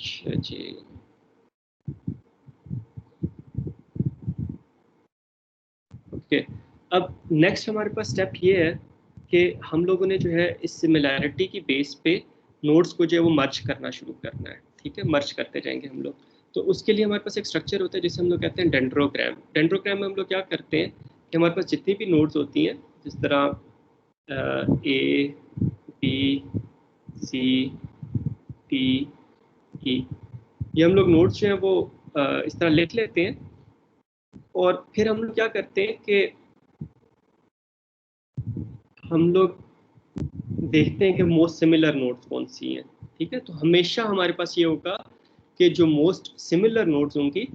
अच्छा जी, ओके। अब नेक्स्ट हमारे पास स्टेप ये है कि हम लोगों ने जो है इस सिमिलैरिटी की बेस पे नोड्स को जो है वो मर्ज करना शुरू करना है। ठीक है, मर्ज करते जाएंगे हम लोग। तो उसके लिए हमारे पास एक स्ट्रक्चर होता है जिसे हम लोग कहते हैं डेंड्रोग्राम। डेंड्रोग्राम में हम लोग क्या करते हैं कि हमारे पास जितनी भी नोड्स होती हैं, जिस तरह ए बी सी टी ई, ये हम लोग नोड्स जो हैं वो इस तरह लिख लेते हैं। और फिर हम लोग क्या करते हैं कि हम लोग देखते हैं कि मोस्ट सिमिलर नोड्स कौन सी हैं। ठीक है, तो हमेशा हमारे पास ये होगा कि जो मोस्ट सिमिलर नोड्स होंगी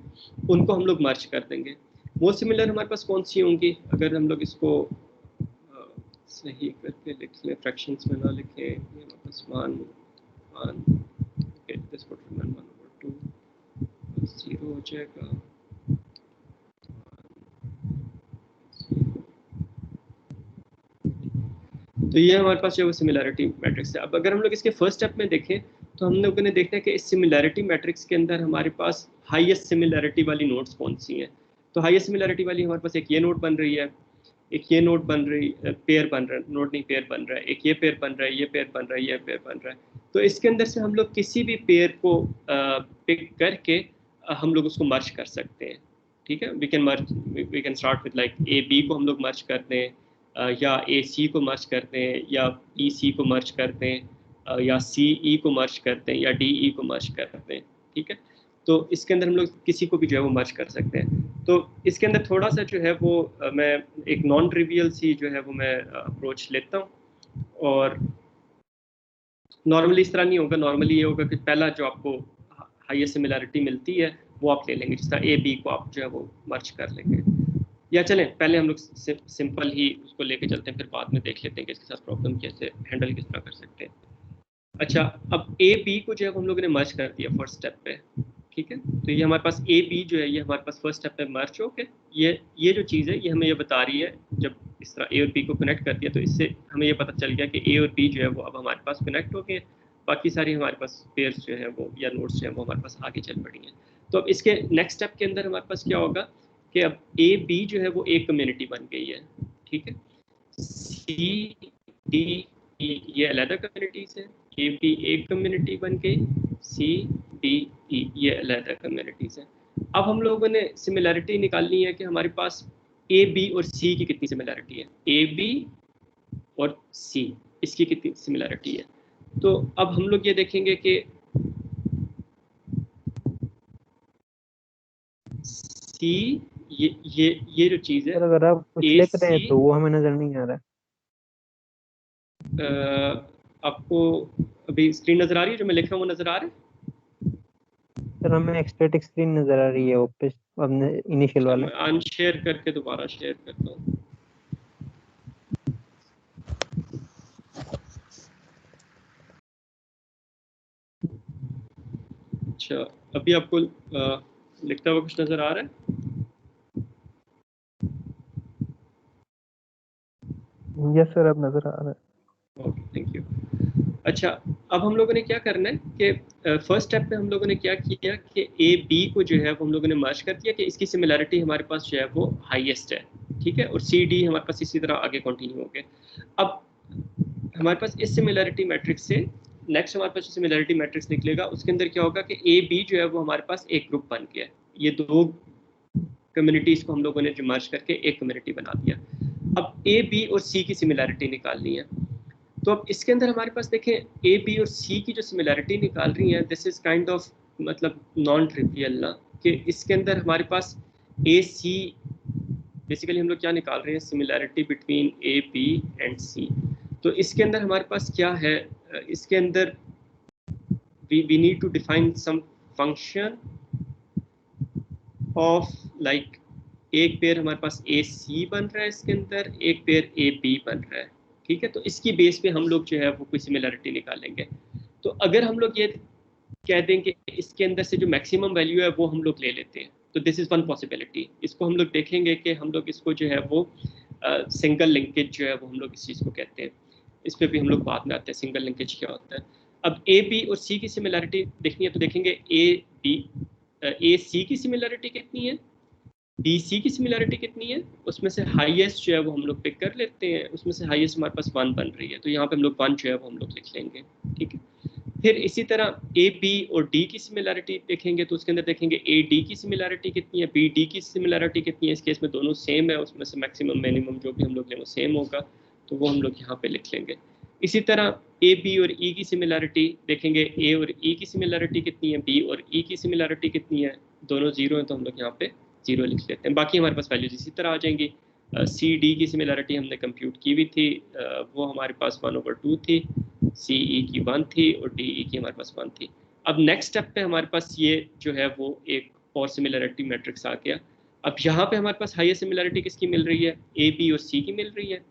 उनको हम लोग मर्ज कर देंगे। मोस्ट सिमिलर हमारे पास कौन सी होंगी, अगर हम लोग इसको सही करके लिख लें, फ्रैक्शंस में ना लिखें, ये हमारे पास 1 1 दिस वुड रिमेन 1/2 0 हो जाएगा। तो ये हमारे पास जो है सिमिलैरिटी मैट्रिक्स है। अब अगर हम लोग इसके फर्स्ट स्टेप में देखें तो हम लोगों ने देखना है कि इस सिमिलैरिटी मैट्रिक्स के अंदर हमारे पास हाईएस्ट सिमिलैरिटी वाली नोड्स कौन सी हैं। तो हाईएस्ट सिमिलैरिटी वाली हमारे पास एक ये नोड बन रही है, एक ये नोड बन रही, पेयर बन रहा है, नोड नहीं पेयर बन रहा है, एक ये पेयर बन रहा है, ये पेयर बन रहा है, ये पेयर बन रहा है। तो इसके अंदर से हम लोग किसी भी पेयर को पिक करके हम लोग उसको मर्ज कर सकते हैं। ठीक है, we can start with like A B को हम लोग मर्ज करते हैं, या ए सी को मर्ज करते हैं, या ई सी को मर्ज करते हैं, या सी ई को मर्ज करते हैं, या डी ई को मर्ज करते हैं। ठीक है, तो इसके अंदर हम लोग किसी को भी जो है वो मर्ज कर सकते हैं। तो इसके अंदर थोड़ा सा जो है वो मैं एक नॉन ट्रिवियल सी जो है वो मैं अप्रोच लेता हूँ। और नॉर्मली इस तरह नहीं होगा, नॉर्मली ये होगा कि पहला जो आपको हाईएस्ट सिमिलैरिटी मिलती है वो आप ले लेंगे, जिस तरह ए बी को आप जो है वो मर्ज कर लेंगे। या चलें पहले हम लोग सिंपल ही उसको लेके चलते हैं, फिर बाद में देख लेते हैं कि इसके साथ प्रॉब्लम कैसे हैंडल किस तरह कर सकते हैं। अच्छा, अब ए बी को जो है हम लोगों ने मर्ज कर दिया फर्स्ट स्टेप पे। ठीक है, तो ये हमारे पास ए बी जो है ये हमारे पास फर्स्ट स्टेप पे मर्ज हो के ये जो चीज़ है ये हमें ये बता रही है, जब इस तरह ए और बी को कनेक्ट कर दिया तो इससे हमें ये पता चल गया कि ए और बी जो है वो अब हमारे पास कनेक्ट हो गए। बाकी सारी हमारे पास पेयर्स जो है वो या नोड्स जो है वो हमारे पास आगे चल पड़ी हैं। तो अब इसके नेक्स्ट स्टेप के अंदर हमारे पास क्या होगा कि अब ए बी जो है वो एक कम्युनिटी बन गई है। ठीक है, सी डी ई ये अलग कम्युनिटीज है, ए बी एक कम्युनिटी बन गई, सी डी ई ये अलग कम्युनिटीज है। अब हम लोगों ने सिमिलैरिटी निकालनी है कि हमारे पास ए बी और सी की कितनी सिमिलैरिटी है, ए बी और सी इसकी कितनी सिमिलैरिटी है। तो अब हम लोग ये देखेंगे कि सी ये जो चीज़ है, सर अगर आप कुछ ए लिख रहे हैं सी, तो वो हमें नजर नहीं आ रहा है। आपको अभी स्क्रीन नजर आ रही है, जो मैं लिख रहा हूँ वो नजर आ रहा है? सर हमें एक स्टैटिक स्क्रीन नजर आ रही है, वो अपने इनिशियल अच्छा, वाले। मैं अनशेयर करके दोबारा शेयर करता हूँ। अच्छा, अभी आपको लिखता हुआ कुछ नजर आ रहा है? यस सर, अब नजर आ रहा है। Okay, thank you. अच्छा, अब हम लोगों ने क्या करना है कि फर्स्ट स्टेप में हम लोगों ने क्या किया कि ए बी को जो है वो हम लोगों ने मर्ज कर दिया कि इसकी सिमिलैरिटी हमारे पास जो है वो हाईएस्ट है। ठीक है, और सी डी हमारे पास इसी तरह आगे कंटिन्यू हो गए। अब हमारे पास इस सिमिलैरिटी मैट्रिक्स से नेक्स्ट हमारे पास जो सिमिलैरिटी मैट्रिक्स निकलेगा उसके अंदर क्या होगा कि ए बी जो है वो हमारे पास एक ग्रुप बन गया है। ये दो कम्युनिटीज को हम लोगों ने जो मर्ज करके एक कम्युनिटी बना दिया। अब ए बी और सी की सिमिलैरिटी निकालनी है। तो अब इसके अंदर हमारे पास देखें ए बी और सी की जो सिमिलैरिटी निकाल रही है, दिस इज काइंड ऑफ मतलब नॉन ट्रिवियल ना, कि इसके अंदर हमारे पास ए सी, बेसिकली हम लोग क्या निकाल रहे हैं, similarity between A B and C. तो इसके अंदर हमारे पास क्या है, इसके अंदर we need to define some function of like एक पेयर हमारे पास ए सी बन रहा है इसके अंदर, एक पेयर ए बी बन रहा है। ठीक है, तो इसकी बेस पे हम लोग जो है वो कोई सिमिलैरिटी निकालेंगे। तो अगर हम लोग ये कह दें कि इसके अंदर से जो मैक्सिमम वैल्यू है वो हम लोग ले लेते हैं, तो दिस इज वन पॉसिबिलिटी। इसको हम लोग देखेंगे कि हम लोग इसको जो है वो सिंगल लिंकेज जो है वो हम लोग इस चीज़ को कहते हैं। इस पर भी हम लोग बाद में आते हैं सिंगल लिंकेज क्या होता है। अब ए बी और सी की सिमिलैरिटी देखनी है तो देखेंगे ए सी की सिमिलैरिटी कितनी है, बी सी की सिमिलैरिटी कितनी है, उसमें से हाईएस्ट जो है वो हम लोग पिक कर लेते हैं, उसमें से हाईएस्ट हमारे पास 1 बन रही है, तो यहाँ पे हम लोग 1 जो है वो हम लोग लिख लेंगे, ठीक है। फिर इसी तरह ए बी और डी की सिमिलैरिटी देखेंगे तो उसके अंदर देखेंगे ए डी की सिमिलैरिटी कितनी है, बी डी की सिमिलैरिटी कितनी है, इस केस में दोनों सेम है, उसमें से मैक्सिमम मिनिमम जो भी हम लोग लें वो सेम होगा, तो वो हम लोग यहाँ पे लिख लेंगे। इसी तरह ए बी और ई की सिमिलैरिटी देखेंगे, ए और ई की सिमिलैरिटी कितनी है, बी और ई की सिमिलैरिटी कितनी है, दोनों जीरो है तो हम लोग यहाँ पे जीरो लिख लेते हैं। बाकी हमारे पास वैल्यूज इसी तरह आ जाएंगी। सी डी की सिमिलैरिटी हमने कंप्यूट की हुई थी, वो हमारे पास 1/2 थी, सी ई की 1 थी और डी ई की हमारे पास 1 थी। अब नेक्स्ट स्टेप पे हमारे पास ये जो है वो एक और सिमिलैरिटी मैट्रिक्स आ गया। अब यहाँ पे हमारे पास हाईएस्ट सिमिलैरिटी किसकी मिल रही है, ए बी और सी की मिल रही है,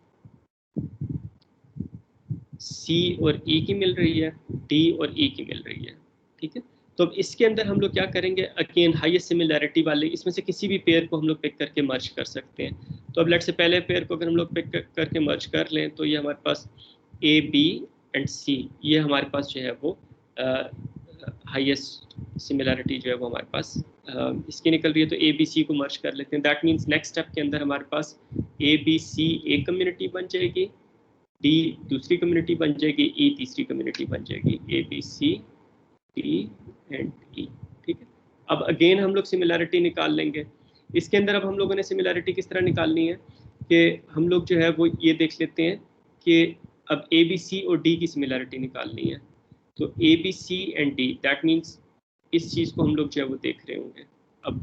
सी और ई की मिल रही है, डी और ई की मिल रही है, ठीक है। तो अब इसके अंदर हम लोग क्या करेंगे, अगेन हाईएस्ट सिमिलैरिटी वाले इसमें से किसी भी पेयर को हम लोग पिक करके मर्ज कर सकते हैं। तो अब लेट से पहले पेयर को अगर हम लोग पिक करके मर्ज कर लें तो ये हमारे पास ए बी एंड सी, ये हमारे पास जो है वो हाईएस्ट सिमिलैरिटी जो है वो हमारे पास इसकी निकल रही है, तो ए बी सी को मर्ज कर लेते हैं। दैट मीन्स नेक्स्ट स्टेप के अंदर हमारे पास ए बी सी एक कम्युनिटी बन जाएगी, डी दूसरी कम्युनिटी बन जाएगी, ई तीसरी कम्युनिटी बन जाएगी, A B C D and E, ठीक है। अब अगेन हम लोग सिमिलैरिटी निकाल लेंगे। इसके अंदर अब हम लोगों ने सिमिलैरिटी किस तरह निकालनी है कि हम लोग जो है वो ये देख लेते हैं कि अब ए बी सी और डी की सिमिलैरिटी निकालनी है, तो A B C and D, that means इस चीज़ को हम लोग जो है वो देख रहे होंगे। अब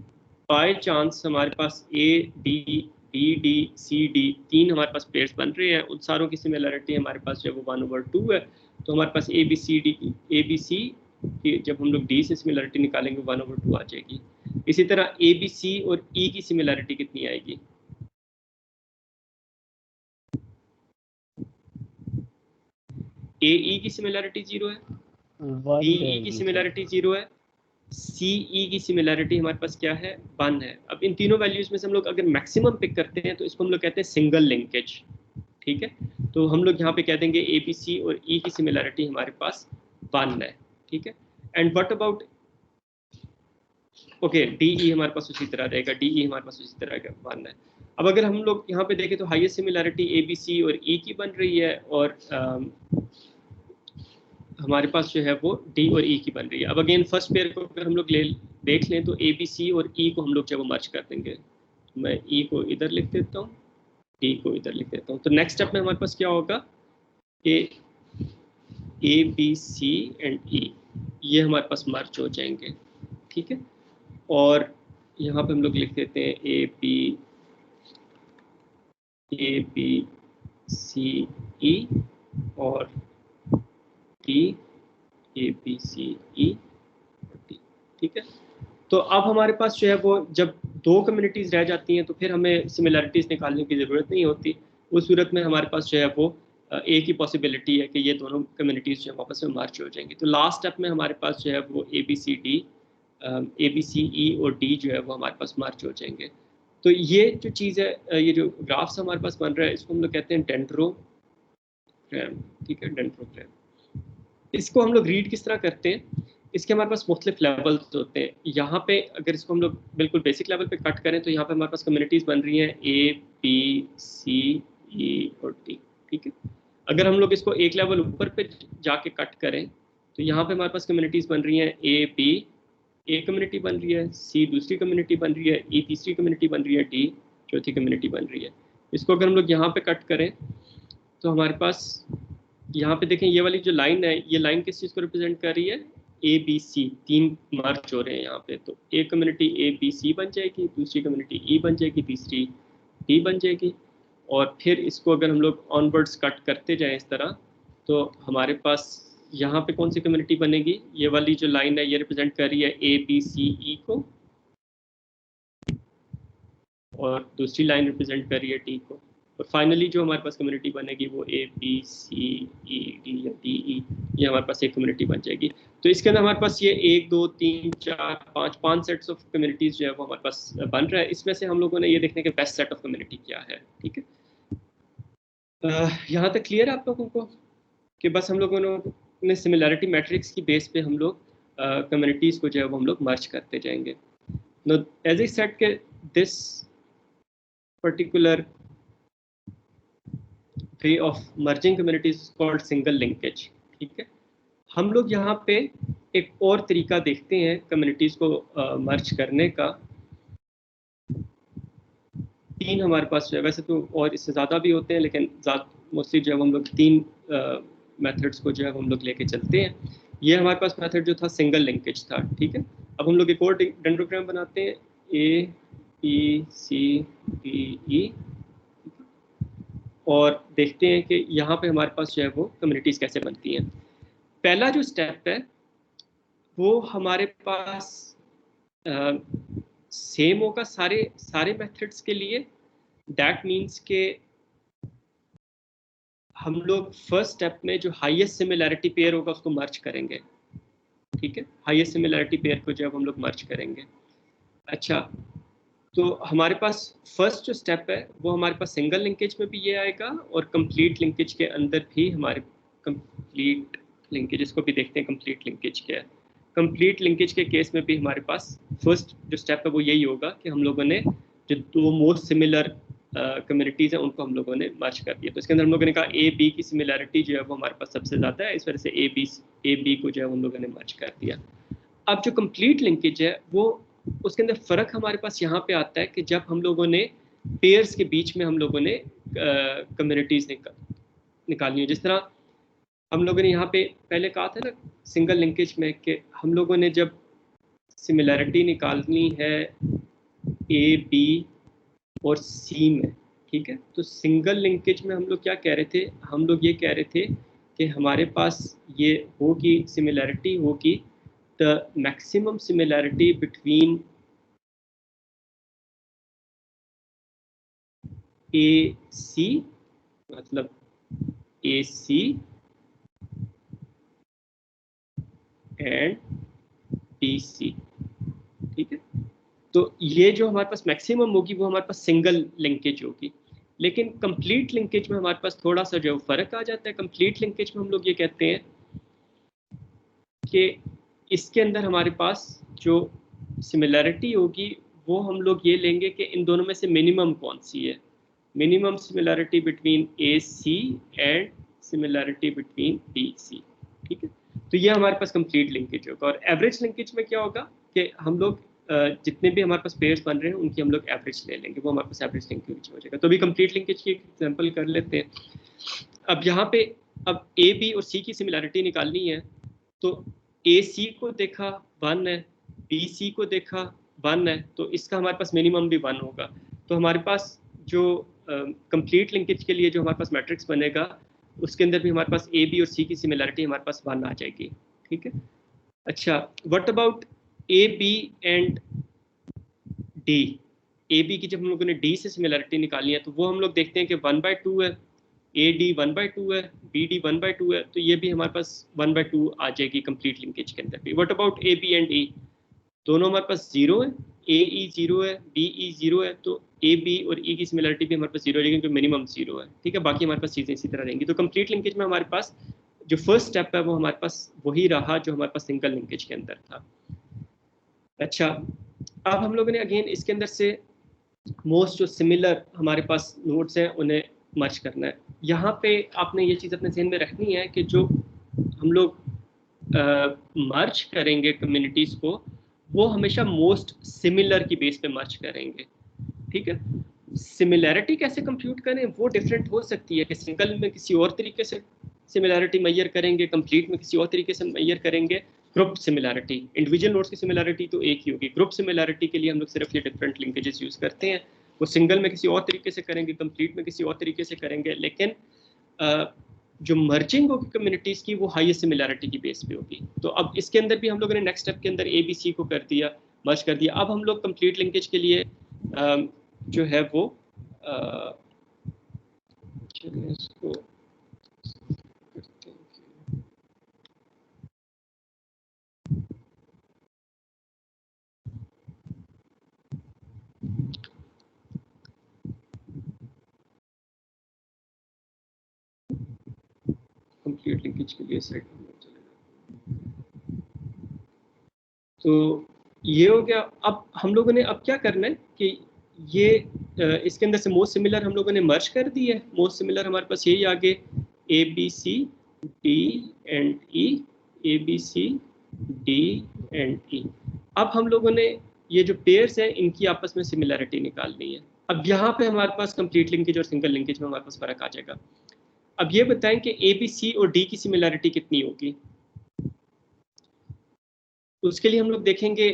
बाय चांस हमारे पास A B B D C D तीन हमारे पास पेयर्स बन रहे हैं, उन सारों की सिमिलैरिटी हमारे पास जो है वो 1/2 है, तो हमारे पास ए बी सी कि जब हम लोग डी से सिमिलरिटी निकालेंगे 1/2 आ जाएगी। इसी तरह ए बी सी और ई की सिमिलरिटी कितनी आएगी, ए ई की सिमिलरिटी 0 है, डी ई की सिमिलरिटी 0 है, सी ई की सिमिलरिटी हमारे पास क्या है, 1 है। अब इन तीनों वैल्यूज में से हम लोग अगर मैक्सिमम पिक करते हैं तो इसको हम लोग कहते हैं सिंगल लिंकेज, ठीक है। तो हम लोग यहाँ पे कह देंगे ए बी सी और ई की सिमिलरिटी हमारे पास 1 है, ठीक है। And what about okay D E हमारे पास उसी तरह रहेगा, डी ई हमारे पास उसी तरह का 1 है। अब अगर हम लोग यहाँ पे देखें तो highest similarity A B C और ई की बन रही है और हमारे पास जो है वो डी और ई की बन रही है। अब अगेन फर्स्ट पेयर को अगर हम लोग देख लें तो ए बी सी और ई को हम लोग जो है वो मर्ज कर देंगे। तो मैं ई को इधर लिख देता हूँ, डी को इधर लिख देता हूँ। तो नेक्स्ट स्टेप में हमारे पास क्या होगा कि ए बी सी एंड ई ये हमारे पास मर्ज हो जाएंगे, ठीक है। और यहाँ पे हम लोग लिख देते हैं ए बी सी ई और डी ए बी सी ई और डी, ठीक है। तो अब हमारे पास जो है वो जब दो कम्युनिटीज़ रह जाती हैं तो फिर हमें सिमिलरिटीज़ निकालने की ज़रूरत नहीं होती। उस सूरत में हमारे पास जो है वो एक ही पॉसिबिलिटी है कि ये दोनों कम्युनिटीज़ जो है आपस में मर्ज हो जाएंगी। तो लास्ट स्टेप में हमारे पास जो है वो ए बी सी ई और डी जो है वो हमारे पास मर्ज हो जाएंगे। तो ये जो चीज़ है, ये जो ग्राफ्स हमारे पास बन रहा है इसको हम लोग कहते हैं डेंड्रोग्राम, ठीक है, डेंड्रोग्राम। इसको हम लोग रीड किस तरह करते हैं, इसके हमारे पास मुख्तलिफ लेवल्स होते हैं। यहाँ पे अगर इसको हम लोग बिल्कुल बेसिक लेवल पे कट करें तो यहाँ पे हमारे पास कम्युनिटीज़ बन रही हैं ए बी सी ई और डी, ठीक है। अगर हम लोग इसको एक लेवल ऊपर पे जाके कट करें तो यहाँ पे हमारे पास कम्युनिटीज़ बन रही हैं ए बी एक कम्युनिटी बन रही है, सी दूसरी कम्युनिटी बन रही है, ई तीसरी कम्युनिटी बन रही है, डी चौथी कम्युनिटी बन रही है। इसको अगर हम लोग यहाँ पे कट करें तो हमारे पास यहाँ पे देखें ये वाली जो लाइन है ये लाइन किस चीज़ को रिप्रेजेंट कर रही है, ए बी सी तीन मर्ज हो रहे हैं यहाँ पे। तो एक कम्युनिटी ए बी सी बन जाएगी, दूसरी कम्युनिटी ई बन जाएगी, तीसरी डी बन जाएगी। और फिर इसको अगर हम लोग ऑनवर्ड्स कट करते जाएं इस तरह तो हमारे पास यहाँ पे कौन सी कम्युनिटी बनेगी, ये वाली जो लाइन है ये रिप्रेजेंट कर रही है ए बी सी ई को और दूसरी लाइन रिप्रेजेंट कर रही है डी को। और फाइनली जो हमारे पास कम्युनिटी बनेगी वो A B C E D या डी ई, ये हमारे पास एक कम्युनिटी बन जाएगी। तो इसके अंदर हमारे पास ये 1 2 3 4 5 सेट्स ऑफ कम्युनिटीज़ जो है वो हमारे पास बन रहा है। इसमें से हम लोगों ने ये देखने के बेस्ट सेट ऑफ कम्युनिटी क्या है, ठीक है। यहाँ तक क्लियर है आप लोगों को कि बस हम लोगों ने सिमिलैरिटी मैट्रिक्स की बेस पे हम लोग कम्युनिटीज़ को जो है वो हम लोग मर्ज करते जाएंगे. Now, as I said कि this particular way of merging communities is called single linkage. ठीक है, हम लोग यहाँ पे एक और तरीका देखते हैं कम्युनिटीज़ को मर्ज करने का. तीन हमारे पास जो है, वैसे तो और इससे ज़्यादा भी होते हैं, लेकिन मोस्टली जो है हम लोग तीन मेथड्स को जो है हम लोग लेके चलते हैं. ये हमारे पास मेथड जो था सिंगल लिंकेज था. ठीक है, अब हम लोग एक और डेंड्रोग्राम बनाते हैं, ए ई सी डी ई, और देखते हैं कि यहाँ पे हमारे पास जो है वो कम्युनिटीज़ कैसे बनती हैं. पहला जो स्टेप है वो हमारे पास सेम होगा सारे मेथड्स के लिए. दैट मीन्स के हम लोग फर्स्ट स्टेप में जो हाईएस्ट सिमिलैरिटी पेयर होगा उसको मर्ज करेंगे. ठीक है, हाईएस्ट सिमिलैरिटी पेयर को जब हम लोग मर्ज करेंगे. अच्छा, तो हमारे पास फर्स्ट जो स्टेप है वो हमारे पास सिंगल लिंकेज में भी ये आएगा, और कंप्लीट लिंकेज के अंदर भी हमारे कंप्लीट लिंकेज, इसको भी देखते हैं कंप्लीट लिंकेज क्या है. कंप्लीट लिंकेज के केस में भी हमारे पास फर्स्ट जो स्टेप है वो यही होगा कि हम लोगों ने जो दो मोस्ट सिमिलर कम्युनिटीज़ हैं उनको हम लोगों ने मर्ज कर दिया. तो इसके अंदर हम लोगों ने कहा ए बी की सिमिलैरिटी जो है वो हमारे पास सबसे ज़्यादा है, इस वजह से ए बी को जो है हम लोगों ने मर्ज कर दिया. अब जो कंप्लीट लिंकेज है वो उसके अंदर फ़र्क हमारे पास यहाँ पे आता है कि जब हम लोगों ने पेयर्स के बीच में हम लोगों ने कम्युनिटीज़ निकालनी है. जिस तरह हम लोगों ने यहाँ पे पहले कहा था ना सिंगल लिंकेज में कि हम लोगों ने जब सिमिलैरिटी निकालनी है ए बी और सी में, ठीक है, तो सिंगल लिंकेज में हम लोग क्या कह रहे थे, हम लोग ये कह रहे थे कि हमारे पास ये होगी सिमिलैरिटी होगी the maximum similarity between A सी, मतलब ए सी एंड बी सी. ठीक है, तो ये जो हमारे पास मैक्सिमम होगी वो हमारे पास सिंगल लिंकेज होगी. लेकिन कंप्लीट लिंकेज में हमारे पास थोड़ा सा जो फर्क आ जाता है. कंप्लीट लिंकेज में हम लोग ये कहते हैं कि इसके अंदर हमारे पास जो सिमिलैरिटी होगी वो हम लोग ये लेंगे कि इन दोनों में से मिनिमम कौन सी है. Minimum similarity between A C and similarity between B C. ठीक है, तो ये हमारे पास कंप्लीट लिंकेज होगा. और एवरेज लिंकेज में क्या होगा कि हम लोग जितने भी हमारे पास पेयर्स बन रहे हैं उनकी हम लोग एवरेज ले लेंगे, वो हमारे पास एवरेज लिंकेज हो जाएगा. तो अभी कंप्लीट लिंकेज की एग्जांपल कर लेते हैं. अब यहाँ पे अब ए बी और सी की सिमिलैरिटी निकालनी है, तो ए सी को देखा 1 है, बी सी को देखा 1 है, तो इसका हमारे पास मिनिमम भी 1 होगा. तो हमारे पास जो कंप्लीट लिंकेज के लिए जो हमारे पास मैट्रिक्स बनेगा उसके अंदर भी हमारे पास ए बी और सी की सिमिलैरिटी हमारे पास 1 आ जाएगी. ठीक है, अच्छा, what about A B and D. A B की जब हम लोगों ने डी से सिमिलैरिटी निकालनी है तो वो हम लोग देखते हैं कि 1/2 है, ए डी 1/2 है, बी डी 1/2 है, तो ये भी हमारे पास 1/2 आ जाएगी कंप्लीट लिंकेज के अंदर भी. What about A B and E, दोनों हमारे पास 0 है, ए ई 0 है, बी ई 0 है, तो ए बी और ई की सिमिलरिटी भी हमारे पास 0 हो जाएगी क्योंकि मिनिमम 0 है. ठीक है, बाकी हमारे पास चीज़ें इसी तरह रहेंगी. तो कंप्लीट लिंकेज में हमारे पास जो फर्स्ट स्टेप है वो हमारे पास वही रहा जो हमारे पास सिंगल लिंकेज के अंदर था. अच्छा, अब हम लोगों ने अगेन इसके अंदर से मोस्ट जो सिमिलर हमारे पास नोड्स हैं उन्हें मर्ज करना है. यहाँ पे आपने ये चीज़ अपने ज़हन में रखनी है कि जो हम लोग मर्ज करेंगे कम्युनिटीज़ को वो हमेशा मोस्ट सिमिलर की बेस पे मर्ज करेंगे. ठीक है, सिमिलैरिटी कैसे कंप्यूट करें वो डिफरेंट हो सकती है कि सिंगल में किसी और तरीके से सिमिलैरिटी मैयर करेंगे, कंप्लीट में किसी और तरीके से मैयर करेंगे. ग्रुप सिमिलैरिटी, इंडिविजुअल नोड्स की सिमिलैरिटी तो एक ही होगी. ग्रुप सिमिलैरिटी के लिए हम लोग सिर्फ ये डिफरेंट लिंकेजेस यूज़ करते हैं. वो सिंगल में किसी और तरीके से करेंगे, कंप्लीट में किसी और तरीके से करेंगे, लेकिन जो मर्जिंग होगी कम्युनिटीज़ की वो हाईएस्ट सिमिलैरिटी की बेस पे होगी. तो अब इसके अंदर भी हम लोगों ने नेक्स्ट स्टेप के अंदर ए बी सी को कर दिया, मर्ज कर दिया. अब हम लोग कंप्लीट लिंकेज के लिए जो है वो चलिए इसको करते हैं. कंप्लीट लिंकेज के लिए सेट तो ये हो गया। अब हम लोगों ने अब क्या करना है कि ये इसके अंदर से मोस्ट सिमिलर हम लोगों ने मर्ज कर दी है। मोस्ट सिमिलर हमारे पास यही आगे A B C D and E, A B C D and E. अब हम लोगों ने ये जो पेयर्स हैं इनकी आपस में सिमिलैरिटी निकालनी है। अब यहाँ पे हमारे पास कंप्लीट लिंकेज और सिंगल लिंकेज में हमारे पास फर्क आ जाएगा। अब ये बताएं कि ए बी सी और डी की सिमिलैरिटी कितनी होगी। उसके लिए हम लोग देखेंगे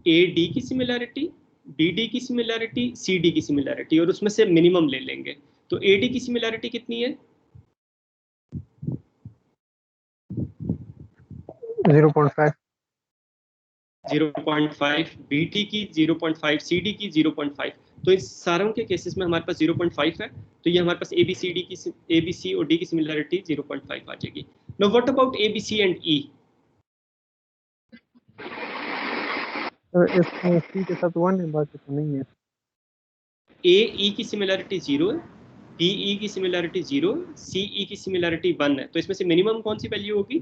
ए डी की सिमिलैरिटी, बी डी की सिमिलैरिटी, सी डी की सिमिलैरिटी, और उसमें से मिनिमम ले लेंगे। तो ए डी की सिमिलैरिटी कितनी है? 0.5। 0.5, बी डी की 0.5, सी डी की 0.5। तो इस सारों के केसेस में हमारे पास 0.5 है। तो ये हमारे पास ए बी सी और डी की सिमिलैरिटी 0.5 आ जाएगी। Now what about A B C and E? इसमें सी के साथ 1 है, बाकी तो नहीं है। ए ई की सिमिलैरिटी 0 है, बी ई की सिमिलैरिटी 0, सी ई की सिमिलैरिटी 1 है। तो इसमें से मिनिमम कौन सी वैल्यू होगी?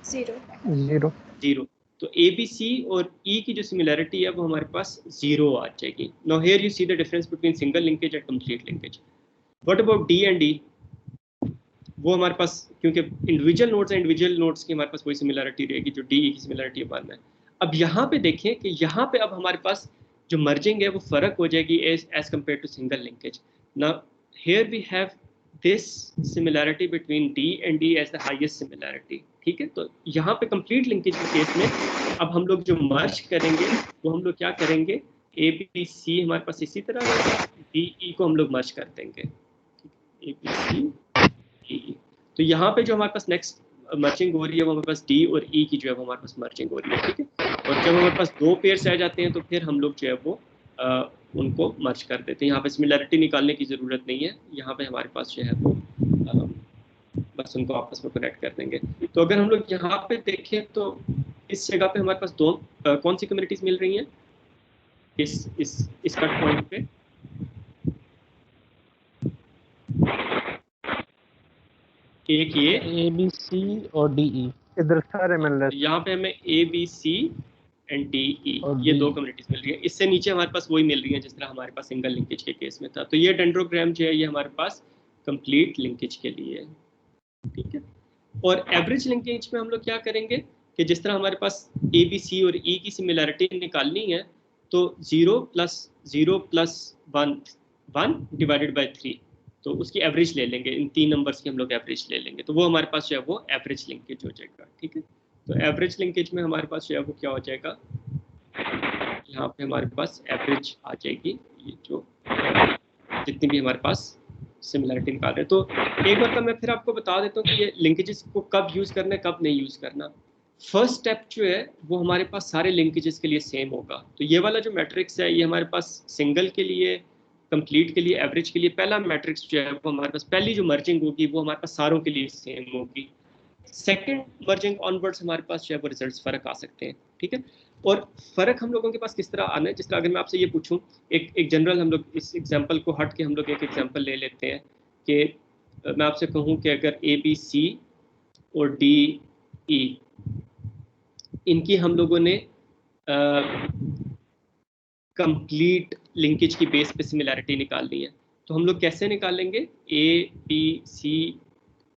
0। तो ए बी सी और ई की जो सिमिलैरिटी है वो हमारे पास 0 आ जाएगी। Now here you see the difference between single linkage and complete linkage. What about D and E? वो हमारे पास, क्योंकि इंडिविजुअल नोड्स हैं, इंडिविजुअल नोड्स की हमारे पास वही सिमिलैरिटी रहेगी जो डी ई की सिमिलैरिटी 1 है। अब यहाँ पे देखें कि यहाँ पे अब हमारे पास जो मर्जिंग है वो फर्क हो जाएगी as compared to single linkage. Now here we have this similarity between D and D as the highest similarity. ठीक है, तो यहाँ पे कंप्लीट लिंकेज के केस में अब हम लोग जो मर्ज करेंगे वो हम लोग क्या करेंगे, ए बी सी हमारे पास इसी तरह रहेगा, डी ई को हम लोग मर्ज कर देंगे, ए बी सी डी। तो यहाँ पे जो हमारे पास नेक्स्ट मर्जिंग हो रही है वो हमारे पास डी और ई की जो है वो हमारे पास मर्जिंग हो रही है। ठीक है, और जब हमारे पास दो पेयर्स आ जाते हैं तो फिर हम लोग जो है वो उनको मर्ज कर देते हैं। यहाँ पे सिमिलैरिटी निकालने की ज़रूरत नहीं है, यहाँ पे हमारे पास जो है वो बस उनको आपस में कनेक्ट कर देंगे। तो अगर हम लोग यहाँ पे देखें तो इस जगह पे हमारे पास दो कौन सी कम्युनिटीज मिल रही हैं इस कट पॉइंट पे? एक ये ए बी सी और डी ई, इधर सारे मिल रहे हैं। यहाँ पे हमें A B C and D E ये दो कम्युनिटीज मिल रही है। इससे नीचे हमारे पास वही मिल रही है जिस तरह हमारे पास सिंगल लिंकेज के केस में था। तो ये डेंड्रोग्राम जो है ये हमारे पास कंप्लीट लिंकेज के लिए है। ठीक है, और एवरेज लिंकेज में हम लोग क्या करेंगे कि जिस तरह हमारे पास ए बी सी और ई की सिमिलैरिटी निकालनी है तो 0 + 1 डिवाइडेड बाय 3, तो उसकी एवरेज ले लेंगे। इन तीन नंबर्स की हम लोग एवरेज ले लेंगे, तो वो हमारे पास जो है वो एवरेज लिंकेज हो जाएगा। ठीक है, तो एवरेज लिंकेज में हमारे पास जो है वो क्या हो जाएगा, यहाँ पे हमारे पास एवरेज आ जाएगी, ये जो जितनी भी हमारे पास सिमिलैरिटी निकाल रहे हैं। तो एक बार का मैं फिर आपको बता देता हूँ कि ये लिंकेजेस को कब यूज़ करना है कब नहीं यूज़ करना। फर्स्ट स्टेप जो है वो हमारे पास सारे लिंकेजेस के लिए सेम होगा। तो ये वाला जो मैट्रिक्स है ये हमारे पास सिंगल के लिए, कंप्लीट के लिए, एवरेज के लिए पहला मैट्रिक्स जो है वो हमारे पास पहली जो मर्जिंग होगी वो हमारे पास सारों के लिए सेम होगी। सेकंड मर्जिंग ऑनवर्ड्स हमारे पास जो है वो रिजल्ट्स फर्क आ सकते हैं। ठीक है, और फर्क हम लोगों के पास किस तरह आना है, जिस तरह अगर मैं आपसे ये पूछूं, एक जनरल हम लोग इस एग्जांपल को हट के हम लोग एक एग्जांपल ले लेते हैं कि मैं आपसे कहूं कि अगर ए बी सी और डी ई इनकी हम लोगों ने कंप्लीट लिंकेज की बेस पे सिमिलैरिटी निकालनी है तो हम लोग कैसे निकालेंगे? ए बी सी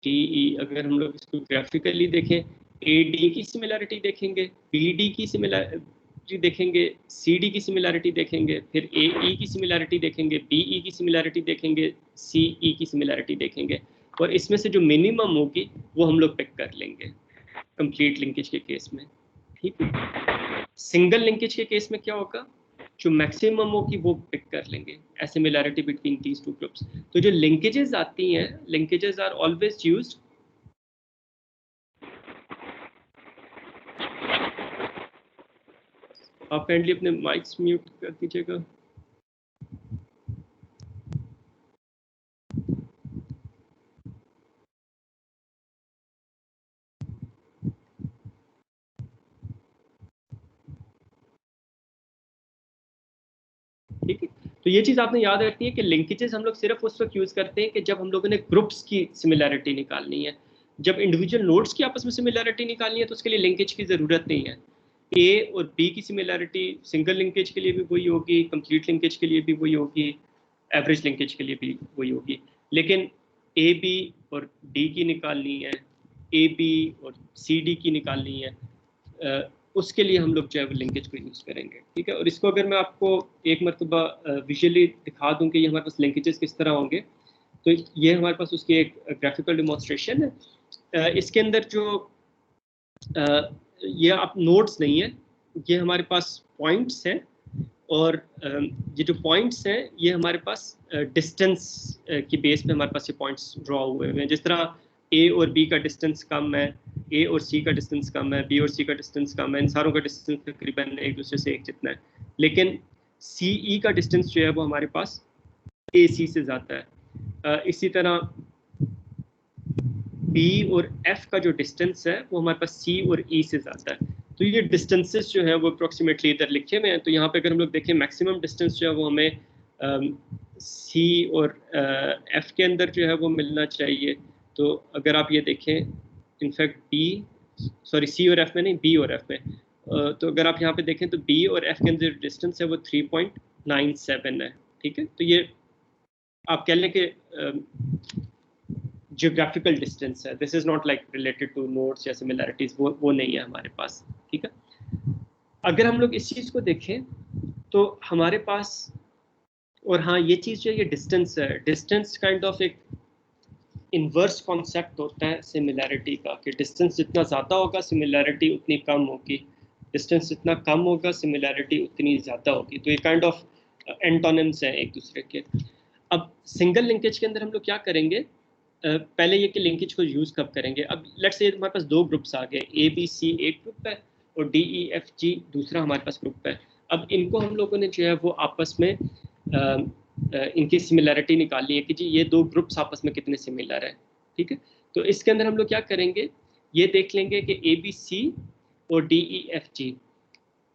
डी ई, अगर हम लोग इसको ग्राफिकली देखें, ए डी की सिमिलैरिटी देखेंगे, बी डी की सिमिलैरिटी देखेंगे, सी डी की सिमिलैरिटी देखेंगे, फिर ए ई की सिमिलैरिटी देखेंगे, बी ई की सिमिलैरिटी देखेंगे, सी ई की सिमिलैरिटी देखेंगे, और इसमें से जो मिनिमम होगी वो हम लोग पिक कर लेंगे कंप्लीट लिंकेज के केस में। ठीक है, सिंगल लिंकेज के केस में क्या होगा, जो मैक्सिमम होगी वो पिक कर लेंगे as similarity between these two groups. तो जो लिंकेजेस आती हैं, लिंकेजेस आर ऑलवेज यूज्ड आप काइंडली अपने माइक्स म्यूट कर दीजिएगा। ठीक है, तो ये चीज आपने याद रखनी है कि लिंकेजेस हम लोग सिर्फ उस वक्त यूज करते हैं कि जब हम लोगों ने ग्रुप्स की सिमिलैरिटी निकालनी है। जब इंडिविजुअल नोड्स की आपस में सिमिलैरिटी निकालनी है तो उसके लिए लिंकेज की जरूरत नहीं है। ए और बी की सिमिलैरिटी सिंगल लिंकेज के लिए भी वही होगी, कंप्लीट लिंकेज के लिए भी वही होगी, एवरेज लिंकेज के लिए भी वही होगी। लेकिन ए बी और डी की निकालनी है, ए बी और सी डी की निकालनी है, उसके लिए हम लोग जो है वो लिंकेज को यूज़ करेंगे। ठीक है, और इसको अगर मैं आपको एक मरतबा विजुअली दिखा दूं कि ये हमारे पास लिंकेजेस किस तरह होंगे, तो ये हमारे पास उसकी एक ग्राफिकल डेमोन्स्ट्रेशन है। इसके अंदर जो ये आप नोड्स नहीं है, ये हमारे पास पॉइंट्स हैं, और ये जो पॉइंट्स हैं ये हमारे पास डिस्टेंस की बेस पे हमारे पास ये पॉइंट्स ड्रॉ हुए हुए हैं। जिस तरह ए और बी का डिस्टेंस कम है, ए और सी का डिस्टेंस कम है, बी और सी का डिस्टेंस कम है, इन सारों का डिस्टेंस तकरीबन एक दूसरे से एक जितना है। लेकिन सी ई का डिस्टेंस जो है वो हमारे पास ए सी से ज़्यादा है। इसी तरह बी और एफ का जो डिस्टेंस है वो हमारे पास सी और ई से ज़्यादा है। तो ये डिस्टेंसेस जो है वो अप्रोक्सीमेटली इधर लिखे हुए हैं। तो यहाँ पे अगर हम लोग देखें मैक्सिमम डिस्टेंस जो है वो हमें सी और एफ के अंदर जो है वो मिलना चाहिए। तो अगर आप ये देखें, इनफैक्ट सी और एफ में नहीं, बी और एफ में, तो अगर आप यहाँ पे देखें तो बी और एफ के अंदर डिस्टेंस है वो 3.97 है। ठीक है, तो ये आप कह लें कि जियोग्राफिकल डिस्टेंस है। This is not like related two nodes या सिमिलैरिटीज, वो नहीं है हमारे पास। ठीक है, अगर हम लोग इस चीज़ को देखें तो हमारे पास, और हाँ ये चीज़ जो ये डिस्टेंस है, डिस्टेंस काइंड ऑफ एक इन्वर्स कॉन्सेप्ट होता है सिमिलैरिटी का, कि डिस्टेंस जितना ज़्यादा होगा सिमिलैरिटी उतनी कम होगी, डिस्टेंस जितना कम होगा सिमिलैरिटी उतनी ज़्यादा होगी। तो ये काइंड ऑफ एंटोनिम्स हैं एक दूसरे के। अब सिंगल लिंकेज के अंदर हम लोग क्या करेंगे, पहले ये कि लिंकेज को यूज़ कब करेंगे। अब लेट्स से हमारे पास दो ग्रुप्स आ गए, ए बी सी एक ग्रुप है और डी ई एफ जी दूसरा हमारे पास ग्रुप है। अब इनको हम लोगों ने जो है वो आपस में इनकी सिमिलैरिटी निकालनी है कि जी ये दो ग्रुप्स आपस में कितने सिमिलर हैं। ठीक है, तो इसके अंदर हम लोग क्या करेंगे, ये देख लेंगे कि ए बी सी और डी ई एफ जी,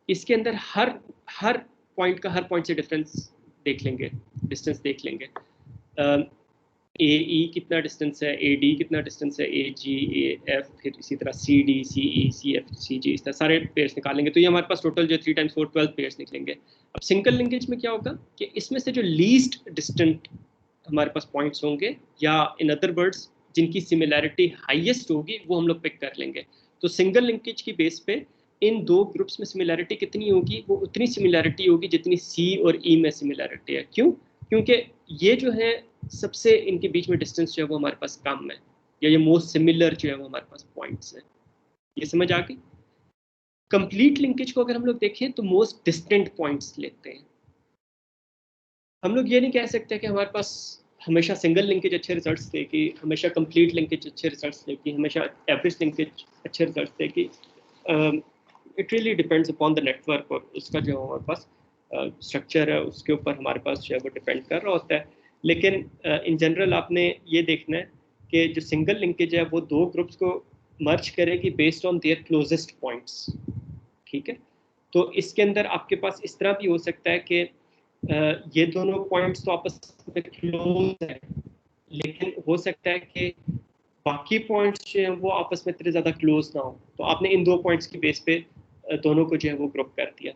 इसके अंदर हर पॉइंट का हर पॉइंट से डिफरेंस देख लेंगे, डिस्टेंस देख लेंगे। ए ई कितना डिस्टेंस है, ए डी कितना डिस्टेंस है, ए जी ए एफ, फिर इसी तरह सी डी सी ई सी एफ सी जी, इस तरह सारे पेयर्स निकालेंगे। तो ये हमारे पास टोटल जो 3 टाइम्स 4 12 पेयर्स निकलेंगे। अब सिंगल लिंकेज में क्या होगा कि इसमें से जो लीस्ट डिस्टेंट हमारे पास पॉइंट्स होंगे, या इन अदर वर्ड्स जिनकी सिमिलैरिटी हाईएस्ट होगी, वो हम लोग पिक कर लेंगे। तो सिंगल लिंकेज की बेस पे इन दो ग्रुप्स में सिमिलैरिटी कितनी होगी, वो उतनी सिमिलैरिटी होगी जितनी सी और ई में सिमिलैरिटी है। क्यों? क्योंकि ये जो है सबसे इनके बीच में डिस्टेंस जो है वो हमारे पास कम है, या ये मोस्ट सिमिलर जो है वो हमारे पास पॉइंट्स हैं। ये समझ आ गई? कंप्लीट लिंकेज को अगर हम लोग देखें तो मोस्ट डिस्टेंट पॉइंट्स लेते हैं। हम लोग ये नहीं कह सकते कि हमारे पास हमेशा सिंगल लिंकेज अच्छे रिजल्ट्स देगी, हमेशा कंप्लीट लिंकेज अच्छे रिजल्ट्स देगी, हमेशा एवरेज लिंकेज अच्छे रिजल्ट्स देगी। It really depends upon the network, और उसका जो हमारे पास स्ट्रक्चर है उसके ऊपर हमारे पास जो है वो डिपेंड कर रहा होता है। लेकिन इन जनरल आपने ये देखना है कि जो सिंगल लिंकेज है वो दो ग्रुप्स को मर्ज करेगी based on their closest points. ठीक है, तो इसके अंदर आपके पास इस तरह भी हो सकता है कि ये दोनों पॉइंट्स तो आपस में क्लोज है, लेकिन हो सकता है कि बाकी पॉइंट्स जो हैं वो आपस में इतने ज़्यादा क्लोज ना हो, तो आपने इन दो पॉइंट्स की बेस पे दोनों को जो है वो ग्रुप कर दिया।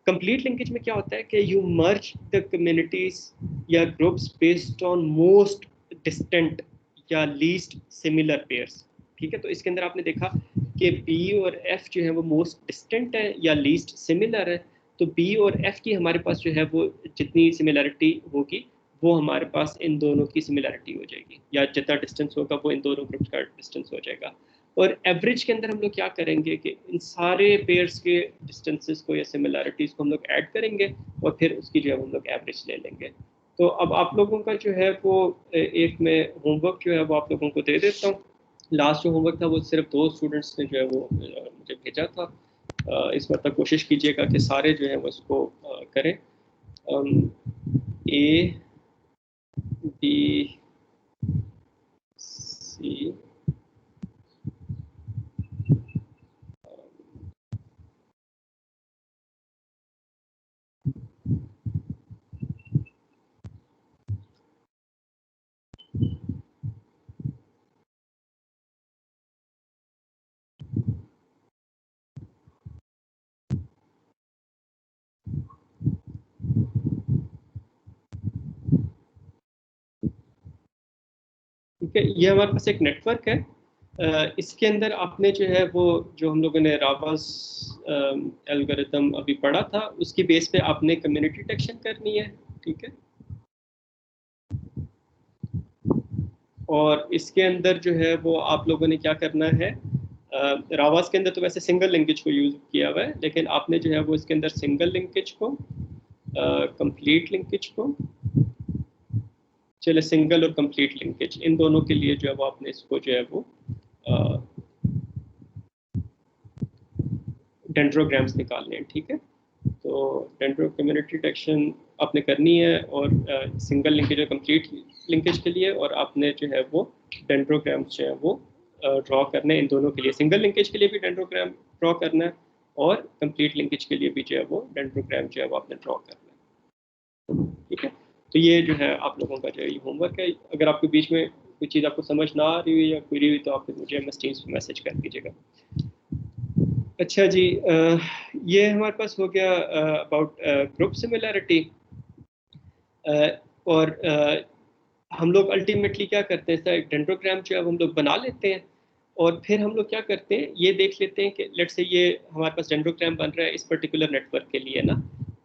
कंप्लीट लिंकेज में क्या होता है कि यू मर्ज द कम्युनिटीज या groups based on most distant या लीस्ट सिमिलर पेयर्स। ठीक है, तो इसके अंदर आपने देखा कि बी और एफ जो है वो मोस्ट डिस्टेंट है या लीस्ट सिमिलर है। तो बी और एफ की हमारे पास जो है वो जितनी सिमिलरिटी होगी वो हमारे पास इन दोनों की सिमिलरिटी हो जाएगी, या जितना डिस्टेंस होगा वो इन दोनों ग्रुप्स का डिस्टेंस हो जाएगा। और एवरेज के अंदर हम लोग क्या करेंगे कि इन सारे पेयर्स के डिस्टेंसेस को या सिमिलरिटीज़ को हम लोग ऐड करेंगे और फिर उसकी जो है हम लोग एवरेज ले लेंगे। तो अब आप लोगों का जो है वो एक मैं होमवर्क जो है वो आप लोगों को दे देता हूँ। लास्ट जो होमवर्क था वो सिर्फ 2 स्टूडेंट्स ने जो है वो मुझे भेजा था। इस बार तक कोशिश कीजिएगा कि सारे जो है वो इसको करें। ए बी सी ठीक है, ये हमारे पास एक नेटवर्क है। इसके अंदर आपने जो है वो जो हम लोगों ने रावास एल्गोरिथम अभी पढ़ा था उसकी बेस पे आपने कम्युनिटी डिटेक्शन करनी है, ठीक है। और इसके अंदर जो है वो आप लोगों ने क्या करना है, रावास के अंदर तो वैसे सिंगल लिंकेज को यूज किया हुआ है, लेकिन आपने जो है वो इसके अंदर सिंगल लिंकेज को, कंप्लीट लिंकेज को, चले सिंगल और कंप्लीट लिंकेज इन दोनों के लिए जो है वो आपने इसको जो है वो डेंड्रोग्राम्स निकालने हैं, ठीक है। तो डेंड्रो कम्युनिटी डिटेक्शन आपने करनी है और सिंगल लिंकेज और कंप्लीट लिंकेज के लिए, और आपने जो है वो डेंड्रोग्राम्स जो है वो ड्रॉ करने हैं इन दोनों के लिए। सिंगल लिंकेज के लिए भी डेंड्रोग्राम ड्रॉ करना है और कंप्लीट लिंकेज के लिए भी जो है वो डेंड्रोग्राम जो है वो आपने ड्रॉ करना है, ठीक है। तो ये जो है आप लोगों का जो है होमवर्क है। अगर आपके बीच में कोई चीज़ आपको समझ ना आ रही हुई या क्वेरी हुई तो आप मुझे MS Teams पे मैसेज कर दीजिएगा। अच्छा जी, ये हमारे पास हो गया अबाउट ग्रुप सिमिलैरिटी। और हम लोग अल्टीमेटली क्या करते हैं, एक डेंड्रोग्राम जो है हम लोग बना लेते हैं और फिर हम लोग क्या करते हैं, ये देख लेते हैं कि लेट्स से ये हमारे पास डेंड्रोग्राम बन रहा है इस पर्टिकुलर नेटवर्क के लिए ना,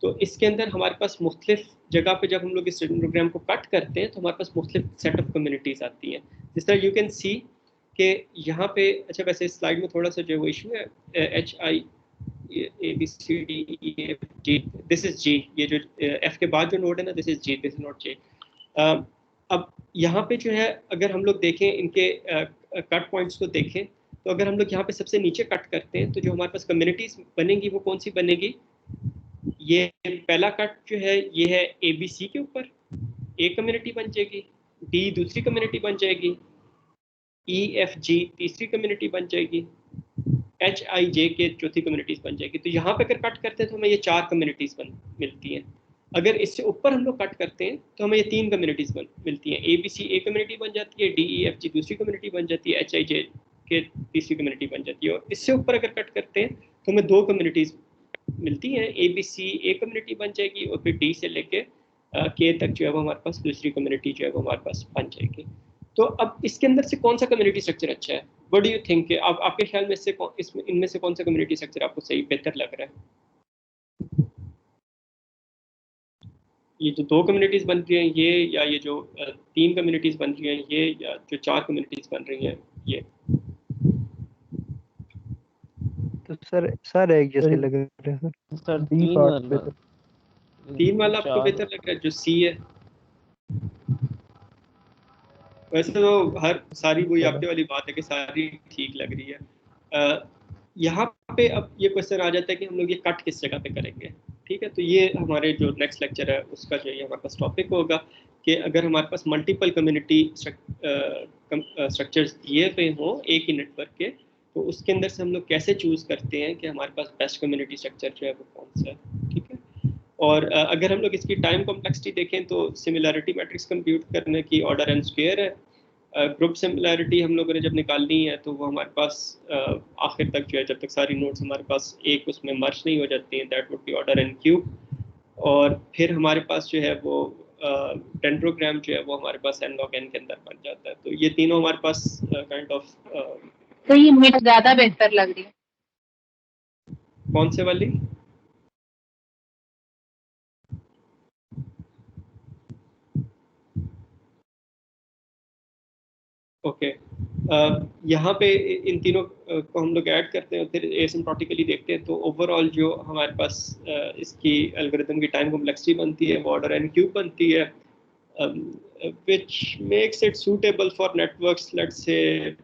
तो इसके अंदर हमारे पास मुख्तलिफ जगह पे जब हम लोग इस डेंड्रोग्राम को कट करते हैं तो हमारे पास मुख्तलिफ सेट ऑफ कम्युनिटीज़ आती हैं। जिस तरह यू कैन सी कि यहाँ पे, अच्छा वैसे इस स्लाइड में थोड़ा सा जो वो इशू है, HI ABCDEFG, this is G, ये जो F के बाद जो नोड है ना, this is G, this is not J। अब यहाँ पे जो है अगर हम लोग देखें इनके कट पॉइंट्स को देखें, तो अगर हम लोग यहाँ पे सबसे नीचे कट करते हैं तो जो हमारे पास कम्युनिटीज बनेंगी वो कौन सी बनेगी, ये पहला कट जो है ये है ABC के ऊपर, A कम्युनिटी बन जाएगी, D दूसरी कम्युनिटी बन जाएगी, EFG तीसरी कम्युनिटी बन जाएगी, HIJ के चौथी कम्युनिटीज बन जाएगी। तो यहाँ पे अगर कट करते हैं तो हमें ये 4 कम्युनिटीज मिलती हैं। अगर इससे ऊपर हम लोग कट करते हैं तो हमें ये 3 कम्युनिटीज मिलती हैं। ABC A कम्युनिटी बन जाती है, DEFG दूसरी कम्युनिटी बन जाती है, HIJ के तीसरी कम्युनिटी बन जाती है। और इससे ऊपर अगर कट करते हैं तो हमें 2 कम्युनिटीज मिलती हैं, ABC A कम्युनिटी बन जाएगी और फिर D से लेके K तक जो है वो हमारे पास दूसरी कम्युनिटी जो है वो हमारे पास बन जाएगी। तो अब इसके अंदर से कौन सा कम्युनिटी स्ट्रक्चर अच्छा है, व्हाट डू यू थिंक, आपके ख्याल में से इसमें इनमें से कौन सा कम्युनिटी स्ट्रक्चर आपको सही बेहतर लग रहा है? ये जो 2 कम्युनिटीज बन रही हैं ये, या ये जो 3 कम्युनिटीज बन रही हैं ये, या जो 4 कम्युनिटीज बन रही हैं ये? तो सर एक जैसे लग रहे हैं सर डी 3 पार्ट वाला, पे। 3 वाला आपको 4 बेहतर लग रहा है जो C है? वैसे तो हर सारी वही आपके वाली बात है कि सारी ठीक लग रही है। यहाँ पे अब ये क्वेश्चन आ जाता है कि हम लोग ये कट किस जगह पे करेंगे, ठीक है। तो ये हमारे जो नेक्स्ट लेक्चर है उसका जो ये हमारे पास टॉपिक होगा कि अगर हमारे पास मल्टीपल कम्युनिटी स्ट्रक्चर्स दिए हुए हों एक ही नेटवर्क के, तो उसके अंदर से हम लोग कैसे चूज करते हैं कि हमारे पास बेस्ट कम्युनिटी स्ट्रक्चर जो है वो कौन सा है, ठीक है। और अगर हम लोग इसकी टाइम कॉम्प्लेक्सिटी देखें तो सिमिलैरिटी मैट्रिक्स कंप्यूट करने की ऑर्डर n स्क्वायर है। ग्रुप सिमिलैरिटी हम लोगों ने जब निकालनी है तो वो हमारे पास आखिर तक जो है, जब तक सारी नोट्स हमारे पास एक उसमें मर्ज नहीं हो जाती हैं, that would be order n cube. और फिर हमारे पास जो है वो डेंड्रोग्राम जो है वो हमारे पास n log n के अंदर बन जाता है। तो ये तीनों हमारे पास काइंड ऑफ तो ये मिट ज्यादा बेहतर लग रही है। कौन से वाली? ओके, यहाँ पे इन तीनों को हम लोग ऐड करते हैं और फिर एसिम्प्टोटिकली देखते हैं, तो ओवरऑल जो हमारे पास इसकी एल्गोरिथम की टाइम कॉम्प्लेक्सिटी बनती है वो ऑर्डर n क्यूब बनती है, which makes it suitable for networks, let's say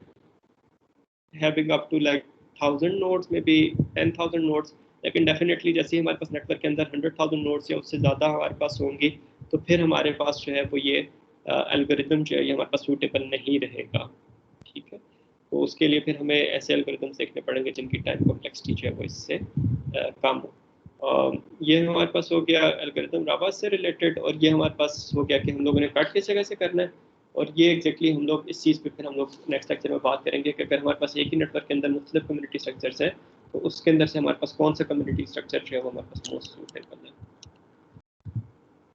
having up to like 1000 nodes, maybe 10,000 nodes। लेकिन डेफिनेटली जैसे ही हमारे पास नेटवर्क के अंदर 100,000 नोड्स या उससे ज़्यादा हमारे पास होंगी तो फिर हमारे पास जो है वो ये एल्गोरिथम जो है ये हमारे पास सूटेबल नहीं रहेगा, ठीक है। तो उसके लिए फिर हमें ऐसे एल्गोरिथम देखने पड़ेंगे जिनकी टाइम कॉम्प्लेक्सिटी जो है वो इससे कम हो। ये हमारे पास हो गया एल्गोरिथम रावास से रिलेटेड, और ये हमारे पास हो गया कि हम लोगों ने कट किस जगह से करना है। और ये एग्जैक्टली हम लोग इस चीज़ पे फिर हम लोग नेक्स्ट लेक्चर में बात करेंगे कि अगर हमारे पास एक ही नेटवर्क के अंदर मुख्तलिफ कम्युनिटी स्ट्रक्चर्स हैं तो उसके अंदर से हमारे पास कौन सा कम्युनिटी स्ट्रक्चर जो है वो हमारे पास मोस्ट सूटेबल है।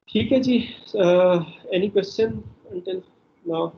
ठीक है जी, एनी क्वेश्चन अंटिल नाउ?